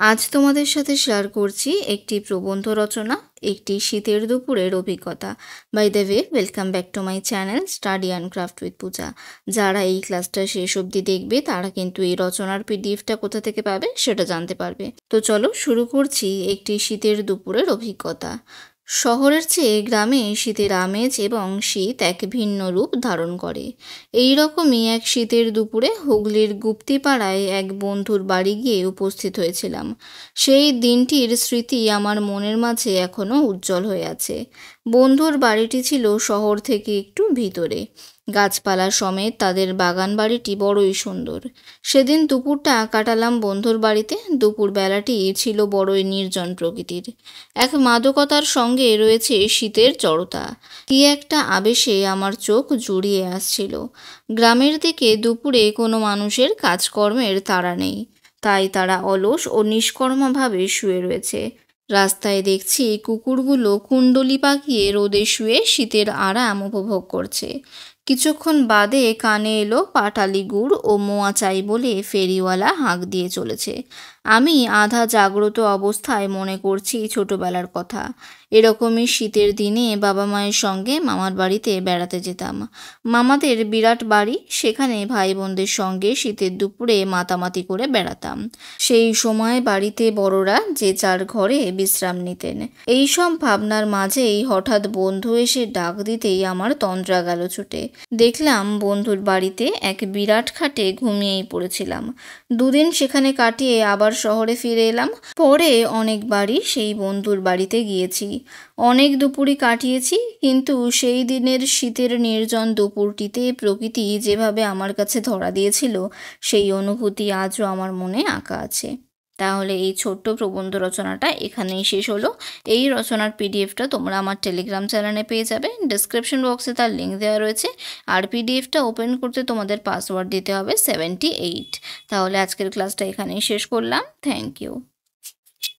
আজ তোমাদের সাথে শেয়ার করছি একটি প্রবন্ধ রচনা, একটি শীতের দুপুরের অভিজ্ঞতা। By the way, welcome back to my channel study and craft with Puja. যারা এই ক্লাসটা শেষ অবধি দেখবে তারা কিন্তু এই রচনার পিডিএফটা কোথা থেকে পাবে সেটা জানতে পারবে। তো চলো শুরু করছি একটি শীতের দুপুরের অভিজ্ঞতা। শহরের চেয়ে গ্রামে শীতের আমেজ এবং শীত এক ভিন্ন রূপ ধারণ করে। এই রকমই এক শীতের দুপুরে হুগলির গুপ্তিপাড়ায় এক বন্ধুর বাড়ি গিয়ে উপস্থিত হয়েছিলাম। সেই দিনটির স্মৃতি আমার মনের মাঝে এখনও উজ্জ্বল হয়ে আছে। বন্ধুর বাড়িটি ছিল শহর থেকে একটু ভিতরে। গাছপালা সমেত তাদের বাগান বাড়িটি বড়ই সুন্দর। সেদিন দুপুরটা কাটালাম বন্ধুর বাড়িতে। দুপুরবেলাটি ছিল বড়ই নির্জন প্রকৃতির। এক মাদকতার সঙ্গে রয়েছে শীতের জড়তা। কি একটা আবেশে আমার চোখ জুড়িয়ে আসছিল। গ্রামের দিকে দুপুরে কোনো মানুষের কাজকর্মের তাড়া নেই, তাই তারা অলস ও নিষ্কর্মাভাবে শুয়ে রয়েছে। রাস্তায় দেখছি কুকুরগুলো কুণ্ডলি পাকিয়ে রোদে শুয়ে শীতের আরাম উপভোগ করছে। কিছুক্ষণ বাদে কানে এলো পাটালি গুড় ও মোয়া চাই বলে ফেরিওয়ালা হাঁক দিয়ে চলেছে। আমি আধা জাগ্রত অবস্থায় মনে করছি ছোটবেলার কথা। এরকমই শীতের দিনে বাবা মায়ের সঙ্গে মামার বাড়িতে বেড়াতে যেতাম। মামাদের বিরাট বাড়ি, সেখানে ভাই বোনদের সঙ্গে শীতের দুপুরে মাতামাতি করে বেড়াতাম। সেই সময় বাড়িতে বড়রা যে যার ঘরে বিশ্রাম নিতেন। এই সব ভাবনার মাঝেই হঠাৎ বন্ধু এসে ডাক দিতেই আমার তন্দ্রা গেল ছুটে। দেখলাম বন্ধুর বাড়িতে এক বিরাট খাটে ঘুমিয়েই পড়েছিলাম। দুদিন সেখানে কাটিয়ে আবার শহরে ফিরে এলাম। পরে অনেকবারই সেই বন্ধুর বাড়িতে গিয়েছি, অনেক দুপুরই কাটিয়েছি, কিন্তু সেই দিনের শীতের নির্জন দুপুরটিতে প্রকৃতি যেভাবে আমার কাছে ধরা দিয়েছিল সেই অনুভূতি আজও আমার মনে আঁকা আছে। তাহলে এই ছোট্ট প্রবন্ধ রচনাটা এখানেই শেষ হলো। এই রচনার পিডিএফটা তোমরা আমার টেলিগ্রাম চ্যানেলে পেয়ে যাবে। ডেসক্রিপশন বক্সে তার লিঙ্ক দেওয়া রয়েছে। আর পিডিএফটা ওপেন করতে তোমাদের পাসওয়ার্ড দিতে হবে 78। তাহলে আজকের ক্লাসটা এখানেই শেষ করলাম। Thank you.